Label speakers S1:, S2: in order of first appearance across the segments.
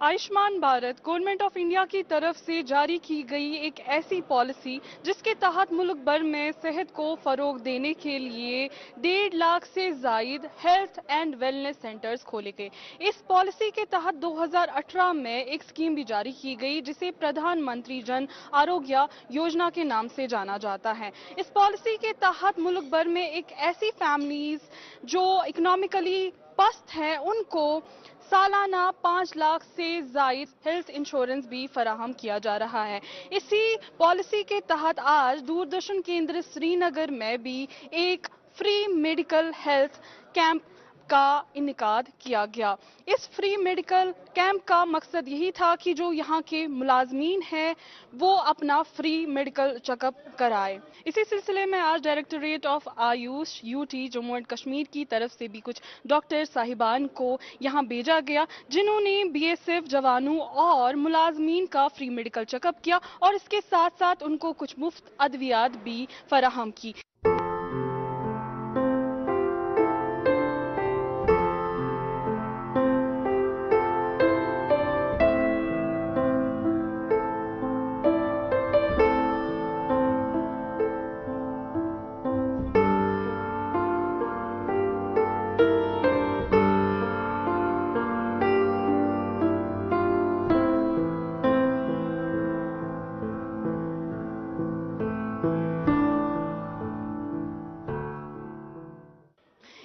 S1: Ayushman Bharat government of India की तरफ से जारी की गई एक ऐसी पॉलिसी जिसके तहत मुल्क भर में सेहत को फरोग देने के लिए 1.5 लाख से जायद हेल्थ एंड वेलनेस सेंटर्स खोले गए। इस पॉलिसी के तहत 2018 में एक स्कीम भी जारी की गई जिसे प्रधानमंत्री जन आरोग्य योजना के नाम से जाना जाता है। इस पॉलिसी के तहत मुल्क भर में एक ऐसी फैमिलीज जो इकोनॉमिकली पस्त है उनको सालाना 5 लाख से जायद हेल्थ इंश्योरेंस भी फराहम किया जा रहा है। इसी पॉलिसी के तहत आज दूरदर्शन केंद्र श्रीनगर में भी एक फ्री मेडिकल हेल्थ कैंप का इनेकाद किया गया। इस फ्री मेडिकल कैंप का मकसद यही था कि जो यहाँ के मुलाजमीन हैं वो अपना फ्री मेडिकल चेकअप कराए। इसी सिलसिले में आज directorate of Ayush UT Jammu and Kashmir की तरफ से भी कुछ डॉक्टर साहिबान को यहाँ भेजा गया जिन्होंने बीएसएफ जवानों और मुलाजमीन का फ्री मेडिकल चेकअप किया और इसके साथ साथ उनको कुछ मुफ्त अद्वियात भी फराहम की।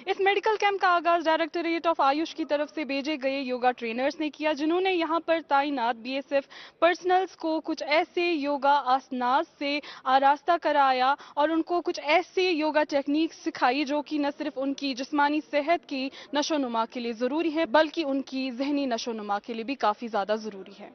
S1: इस मेडिकल कैंप का आगाज डायरेक्टरेट ऑफ आयुष की तरफ से भेजे गए योगा ट्रेनर्स ने किया जिन्होंने यहां पर तैनात बीएसएफ पर्सनल्स को कुछ ऐसे योगा आसनास से आरास्ता कराया और उनको कुछ ऐसे योगा टेक्निक सिखाई जो कि न सिर्फ उनकी जिस्मानी सेहत की नशोनुमा के लिए जरूरी है बल्कि उनकी जहनी नशोनुमा के लिए भी काफी ज्यादा जरूरी है।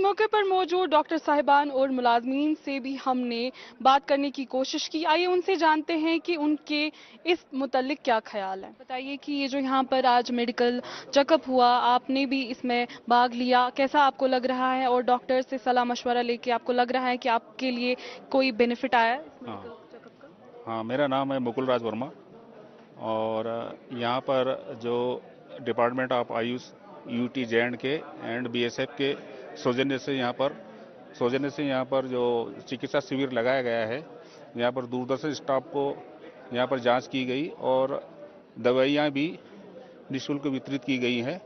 S1: موقع پر موجود ڈاکٹر صاحبان اور ملازمین سے بھی ہم نے بات کرنے کی کوشش کی. آئیے ان سے جانتے ہیں کہ ان کے اس متعلق کیا خیال ہے. بتائیے کہ یہ جو یہاں پر آج میڈیکل چیک اپ ہوا، آپ نے بھی اس میں بھاگ لیا، کیسا آپ کو لگ رہا ہے؟ اور ڈاکٹر سے صلاح مشورہ لے کے آپ کو لگ رہا ہے کہ آپ کے لیے کوئی بینیفٹ آیا ہے اس میڈیکل چیک اپ کا؟
S2: ہاں، میرا نام ہے مکل راج ورما، اور یہاں پر جو department of AYUSH U T J and کے اینڈ بی ایس ایف کے سوجنیہ سے یہاں پر جو چکتسا شیور لگایا گیا ہے، یہاں پر دوردرشن اسٹاف کو یہاں پر جانچ کی گئی اور دوائیاں بھی نشلک وترت کی گئی ہیں،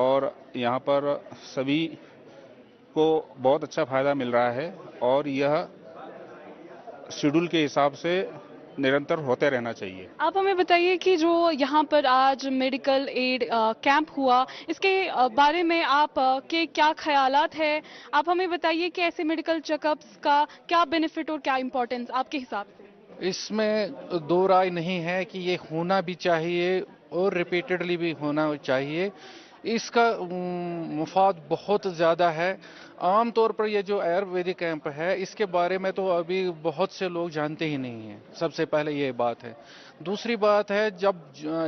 S2: اور یہاں پر سبھی کو بہت اچھا فائدہ مل رہا ہے، اور یہ شیڈول کے حساب سے نرنتر ہوتے رہنا چاہیے.
S1: آپ ہمیں بتائیے کہ جو یہاں پر آج میڈیکل ایڈ کیمپ ہوا، اس کے بارے میں آپ کے کیا خیالات ہیں؟ آپ ہمیں بتائیے کہ ایسے میڈیکل چیک اپس کا کیا بینیفٹ اور کیا امپورٹنس آپ کے حساب سے؟
S3: اس میں دو رائے نہیں ہے کہ یہ ہونا بھی چاہیے اور ریپیٹڈلی بھی ہونا چاہیے. اس کا مفاد بہت زیادہ ہے. عام طور پر یہ جو آیورویدک کیمپ ہے، اس کے بارے میں تو ابھی بہت سے لوگ جانتے ہی نہیں ہیں. سب سے پہلے یہ بات ہے. دوسری بات ہے، جب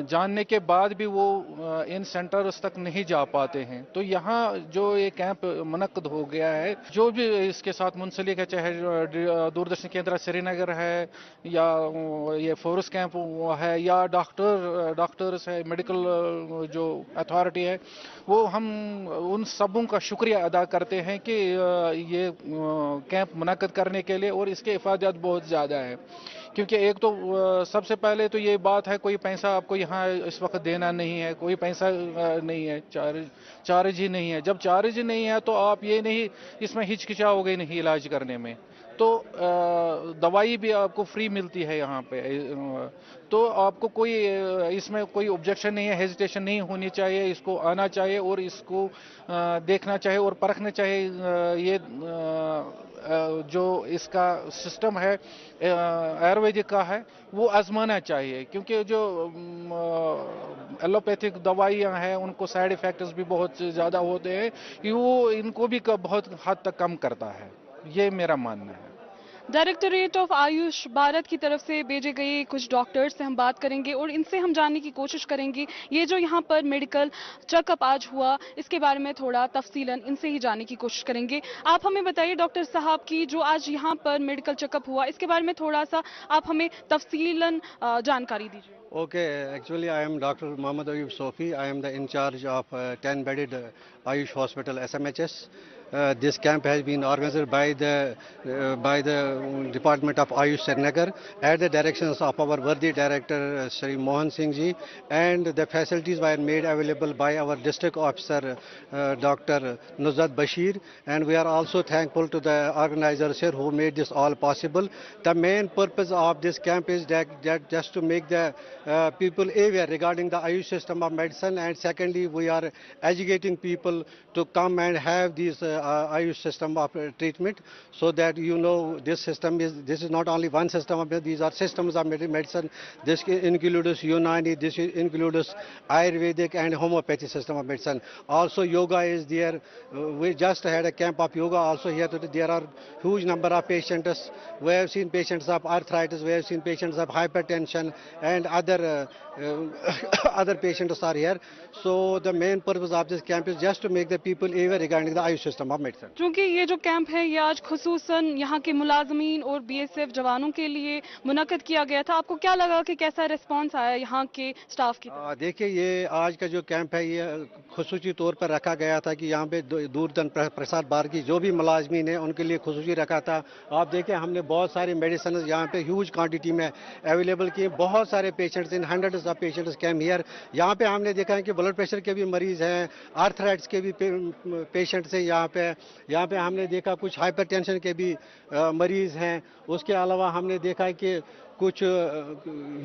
S3: جاننے کے بعد بھی وہ ان سینٹرز تک نہیں جا پاتے ہیں، تو یہاں جو یہ کیمپ منعقد ہو گیا ہے، جو بھی اس کے ساتھ منسلک ہے، چاہے دوردرشن کیندرا سری نگر ہے، یا یہ فورس کیمپ ہے، یا ڈاکٹرز ہے، میڈیکل جو اتھارٹی ہے، وہ ہم ان سبوں کا شکریہ ادا کرتے ہیں کہ یہ کیمپ منعقد کرنے کے لیے، اور اس کے افادات بہت زیادہ ہیں. کیونکہ ایک تو سب سے پہلے تو یہ بات ہے، کوئی پیسہ آپ کو یہاں اس وقت دینا نہیں ہے، کوئی پیسہ نہیں ہے، چارج ہی نہیں ہے. جب چارج ہی نہیں ہے تو آپ یہ نہیں اس میں ہچکچاؤ گے نہیں علاج کرنے میں. تو دوائی بھی آپ کو فری ملتی ہے یہاں پہ. تو آپ کو کوئی اس میں کوئی آبجیکشن نہیں ہے، ہیزیٹیشن نہیں ہونی چاہیے. اس کو آنا چاہیے اور اس کو دیکھنا چاہیے اور پرکھنا چاہیے. یہ جو اس کا سسٹم ہے آیورویدک کا ہے، وہ آزمانا چاہیے. کیونکہ جو ایلوپیتھک دوائیاں ہیں، ان کو سائیڈ ایفیکٹس بھی بہت زیادہ ہوتے ہیں، وہ ان کو بھی بہت حد تک کم کرتا ہے. یہ میرا ماننا ہے.
S1: ڈائریکٹوریٹ آف آیوش بھارت کی طرف سے بھیجے گئے کچھ ڈاکٹرز سے ہم بات کریں گے اور ان سے ہم جاننے کی کوشش کریں گے یہ جو یہاں پر میڈیکل چیک اپ آج ہوا، اس کے بارے میں تھوڑا تفصیلاً ان سے ہی جاننے کی کوشش کریں گے. آپ ہمیں بتائیے ڈاکٹر صاحب کی جو آج یہاں پر میڈیکل چیک اپ ہوا، اس کے بارے میں تھوڑا سا آپ ہمیں تفصیلاً جانکاری دیجیے.
S4: Okay, actually I am Dr. Mohammad Ayub Sofi. I am the in charge of 10-bedded Ayush Hospital SMHS. This camp has been organized by the Department of Ayush Srinagar at the directions of our worthy director Shri Mohan Singh ji, and the facilities were made available by our district officer Dr. Nuzhat Bashir, and we are also thankful to the organizers here who made this all possible. The main purpose of this camp is that just to make the people aware regarding the Ayush system of medicine, and secondly we are educating people to come and have this Ayush system of treatment, so that this is not only one system of medicine, these are systems of medicine. This includes Unani, this includes Ayurvedic and homeopathy system of medicine. Also yoga is there. We just had a camp of yoga also here. There are huge number of patients. We have seen patients of arthritis, we have seen patients of hypertension, and other patients are here. So the main purpose of this camp is just to make the people aware regarding the Ayush system of medicine.
S1: چونکہ یہ جو camp ہے یہ آج خصوصاً یہاں کے ملازمین اور بی ایس ایف جوانوں کے لیے منعقد کیا گیا تھا، آپ کو کیا لگا کہ کیسا ریسپانس آیا یہاں کے سٹاف کی؟
S4: دیکھیے، یہ آج کا جو کیمپ ہے یہ خصوصی طور پر رکھا گیا تھا کہ یہاں پہ دوردرشن پرسار بھارت کی جو بھی ملازمین ہیں ان کے لیے خصوصی رکھا تھا. آپ دیکھیں ہم نے بہت ساری میڈیسنز یہاں پہ ہیوج کوانٹٹی میں اویلیبل کی. بہت سارے patients in hundreds of patients came here. یہاں پہ ہم نے دیکھا ہے کہ بلڈ پریشر کے بھی مریض ہیں، آرتھرائٹس کے بھی پیشنٹس ہیں یہاں پہ ہم نے دیکھا کچھ ہائپر ٹینشن کے بھی مریض ہیں. اس کے علاوہ ہم نے دیکھا ہے کہ कुछ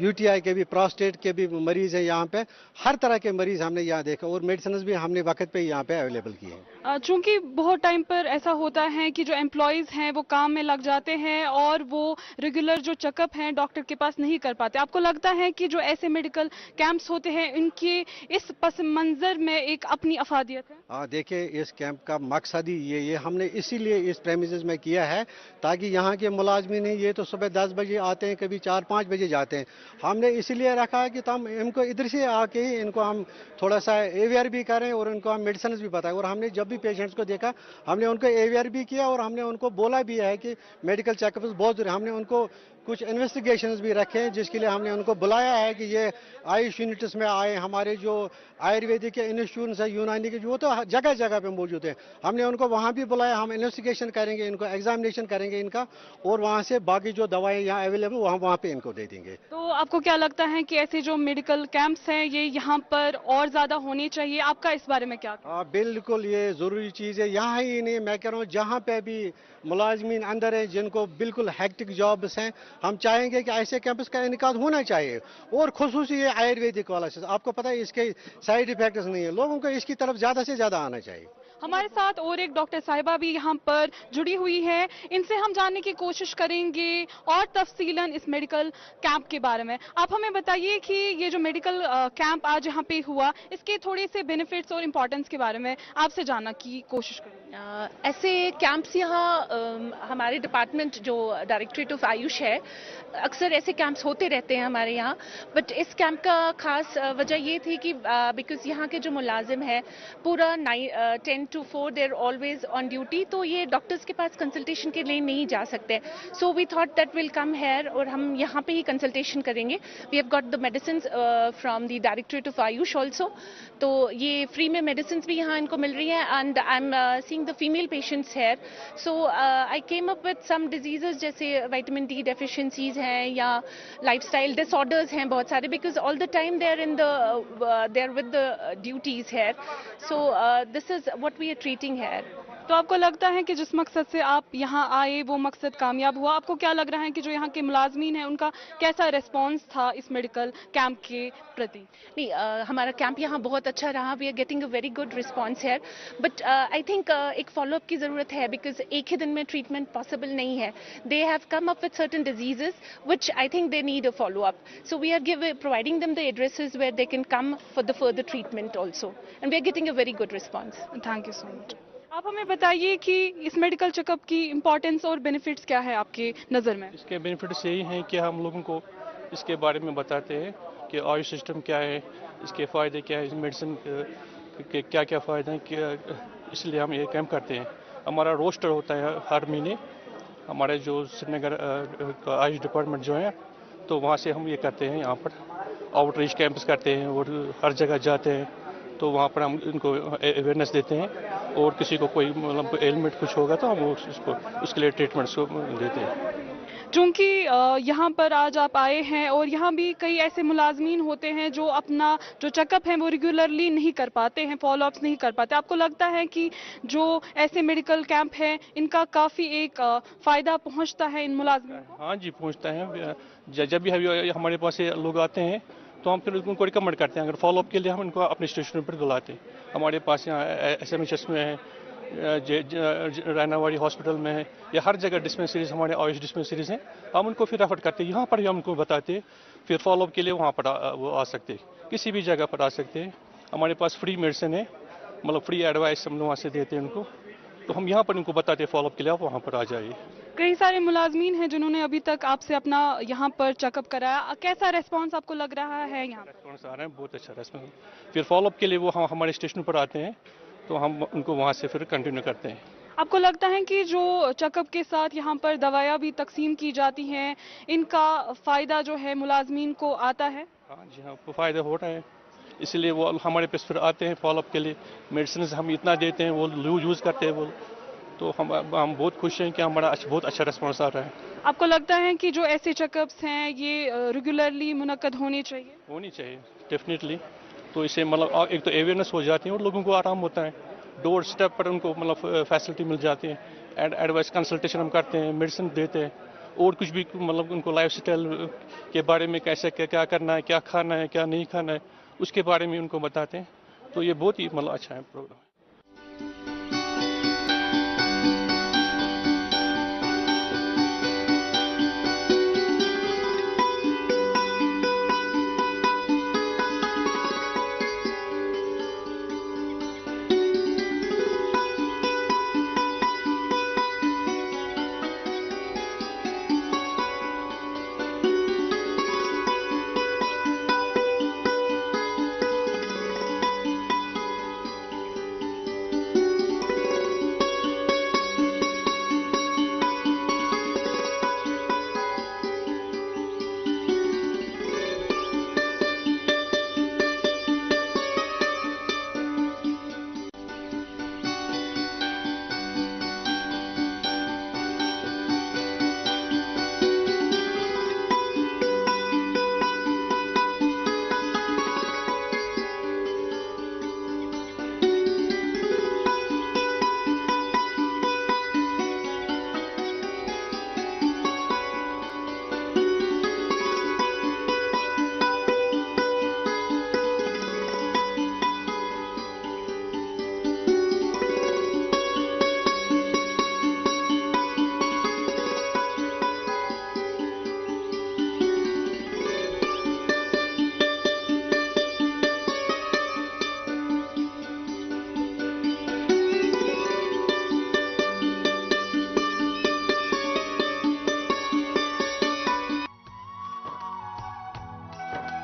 S4: यूटीआई के भी, प्रोस्टेट के भी मरीज हैं यहाँ पे। हर तरह के मरीज हमने यहाँ देखा और मेडिसिन भी हमने वक्त पे यहाँ पे अवेलेबल की है।
S1: चूंकि बहुत टाइम पर ऐसा होता है कि जो एम्प्लॉयज़ हैं वो काम में लग जाते हैं और वो रेगुलर जो चेकअप हैं डॉक्टर के पास नहीं कर पाते। आपको लगता है कि जो ऐसे मेडिकल कैंप्स होते हैं इनके इस पस मंज़र में एक अपनी अफादियत है?
S4: हाँ, देखिए इस कैंप का मकसद ही ये हमने इसीलिए इस प्रेमिसेस में किया है ताकि यहाँ के मुलाजमीन हैं, ये तो सुबह 10 बजे आते हैं, कभी 4-5 बजे जाते हैं। हमने इसीलिए रखा है कि हम इनको इधर से आके ही इनको हम थोड़ा सा अवेयर भी करें और इनको हम मेडिसिन भी बताएं। और हमने जब भी पेशेंट्स को देखा हमने उनको अवेयर भी किया और हमने उनको बोला भी है कि मेडिकल चेकअप बहुत जरूरी। हमने उनको कुछ इन्वेस्टिगेशंस भी रखे हैं जिसके लिए हमने उनको बुलाया है कि ये आयुष यूनिट्स में आए। हमारे जो आयुर्वेदिक के इंस्टीट्यूट्स हैं, यूनानी के, वो तो जगह जगह पे मौजूद है। हमने उनको वहाँ भी बुलाया, हम इन्वेस्टिगेशन करेंगे, इनको एग्जामिनेशन करेंगे इनका, और वहाँ से बाकी जो दवाएं यहाँ अवेलेबल वहाँ पे इनको दे देंगे।
S1: तो आपको क्या लगता है कि ऐसे जो मेडिकल कैंप्स हैं ये यहाँ पर और ज़्यादा होने चाहिए? आपका इस बारे में क्या?
S4: बिल्कुल ये ज़रूरी चीज़ है। यहाँ ही नहीं, मैं कह रहा हूँ जहाँ पे भी मुलाजमीन अंदर हैं जिनको बिल्कुल हेक्टिक जॉब्स हैं, हम चाहेंगे कि ऐसे कैंपस का इनकाद होना चाहिए। और खुसूसी ये आयुर्वेदिक वाला, आपको पता है इसके साइड इफेक्ट्स नहीं है, लोगों को इसकी तरफ ज़्यादा से ज़्यादा आना चाहिए।
S1: हमारे साथ और एक डॉक्टर साहिबा भी यहाँ पर जुड़ी हुई है, इनसे हम जानने की कोशिश करेंगे और तफसीलन इस मेडिकल कैंप के बारे में। आप हमें बताइए कि ये जो मेडिकल कैंप आज यहाँ पे हुआ, इसके थोड़े से बेनिफिट्स और इम्पोर्टेंस के बारे में आपसे जानने की कोशिश करेंगे।
S5: ऐसे कैंप्स यहाँ हमारे डिपार्टमेंट जो डायरेक्टरेट ऑफ आयुष है, अक्सर ऐसे कैंप्स होते रहते हैं हमारे यहाँ। बट इस कैंप का खास वजह ये थी कि बिकॉज यहाँ के जो मुलाजिम है पूरा 10 to 4 there always on duty, तो ये डॉक्टर्स के पास कंसल्टेशन के लिए नहीं जा सकते। So we thought that will come here और हम यहाँ पे ही कंसल्टेशन करेंगे। We have got the medicine from the directorate of AYUSH also, तो ये फ्री में मेडिसिन भी यहाँ इनको मिल रही है। And I am seeing the female patients here, so I came up with some diseases जैसे विटामिन डी डेफिशिएंसीज हैं या लाइफस्टाइल डिसऑर्डर्स हैं बहुत सारे, because all the time they are with the duties here. So this is what we are treating here.
S1: तो आपको लगता है कि जिस मकसद से आप यहाँ आए वो मकसद कामयाब हुआ? आपको क्या लग रहा है कि जो यहाँ के मुलाजमीन हैं उनका कैसा रिस्पॉन्स था इस मेडिकल कैंप के प्रति?
S5: नहीं, हमारा कैंप यहाँ बहुत अच्छा रहा। We are getting a very good response here, but I think एक फॉलोअप की ज़रूरत है, बिकॉज एक ही दिन में ट्रीटमेंट पॉसिबल नहीं है। They have come up with certain diseases which I think they need a follow up, so we are providing them the addresses where they can come for the further treatment also, and we are getting a very good response.
S1: Thank you so much. आप हमें बताइए कि इस medical checkup की importance और benefits क्या है आपके नज़र में?
S6: इसके बेनिफिट्स यही हैं कि हम लोगों को इसके बारे में बताते हैं कि आयुष सिस्टम क्या है, इसके फ़ायदे क्या है, मेडिसिन के क्या क्या फ़ायदे हैं, इसलिए हम ये कैंप करते हैं। हमारा रोस्टर होता है हर महीने, हमारे जो श्रीनगर आयुष डिपार्टमेंट जो है, तो वहाँ से हम ये करते हैं, यहाँ पर आउटरीच कैंप्स करते हैं और हर जगह जाते हैं, तो वहाँ पर हम इनको अवेयरनेस देते हैं और किसी को कोई मतलब एलिमेंट कुछ होगा तो हम उसको उसके लिए ट्रीटमेंट्स को देते हैं।
S1: चूँकि यहाँ पर आज आप आए हैं और यहाँ भी कई ऐसे मुलाजमीन होते हैं जो अपना जो चेकअप है वो रेगुलरली नहीं कर पाते हैं, फॉलोअप्स नहीं कर पाते, आपको लगता है कि जो ऐसे मेडिकल कैंप है इनका काफ़ी एक फ़ायदा पहुँचता है इन मुलाजमीन को?
S6: हाँ जी, पहुँचता है। जब भी हमारे पास लोग आते हैं तो हम फिर उनको रिकमेंड करते हैं, अगर फॉलोअप के लिए हम इनको अपने स्टेशन पर बुलाते हैं। हमारे पास यहाँ SMHS में है, रैनावाड़ी हॉस्पिटल में है, या हर जगह डिस्पेंसरीज हमारे आयुष डिस्पेंसरीज हैं, हम उनको फिर रेफर करते हैं। यहाँ पर ही हम उनको बताते हैं, फिर फॉलोअप के लिए वहाँ पर वो आ सकते हैं, किसी भी जगह पर आ सकते हैं। हमारे पास फ्री मेडिसिन है, मतलब फ्री एडवाइस हम वहाँ से देते हैं उनको, तो हम यहाँ पर इनको बताते हैं फॉलोअप के लिए आप वहाँ पर आ जाइए।
S1: कई सारे मुलाजमीन हैं जिन्होंने अभी तक आपसे अपना यहाँ पर चेकअप कराया, कैसा रेस्पॉन्स आपको लग रहा है? यहाँ
S6: रेस्पॉन्स आ रहा है, बहुत अच्छा रेस्पॉन्स। फिर फॉलोअप के लिए वो हमारे स्टेशन पर आते हैं, तो हम उनको वहाँ से फिर कंटिन्यू करते हैं।
S1: आपको लगता है कि जो चेकअप के साथ यहाँ पर दवाइयाँ भी तकसीम की जाती हैं, इनका फ़ायदा जो है मुलाजमीन को आता है?
S6: हाँ जी, हाँ, फ़ायदा हो रहा है, इसलिए वो हमारे पास फिर आते हैं फॉलोअप के लिए। मेडिसिन हम इतना देते हैं, वो यूज़ करते हैं वो, तो हम बहुत खुश हैं कि हमारा बहुत अच्छा रिस्पॉन्स आ रहा है।
S1: आपको लगता है कि जो ऐसे चेकअप्स हैं ये रेगुलरली मुनक्कद होने चाहिए?
S6: होनी चाहिए, डेफिनेटली। तो इससे मतलब एक तो अवेयरनेस हो जाती है और लोगों को आराम होता है, डोर स्टेप पर उनको मतलब फैसिलिटी मिल जाती है, एडवाइस कंसल्टेशन हम करते हैं, मेडिसिन देते हैं, और कुछ भी मतलब उनको लाइफ स्टाइल के बारे में कैसे क्या करना है, क्या खाना है, क्या नहीं खाना है, उसके बारे में उनको बताते हैं। तो ये बहुत ही मतलब अच्छा है प्रोग्राम।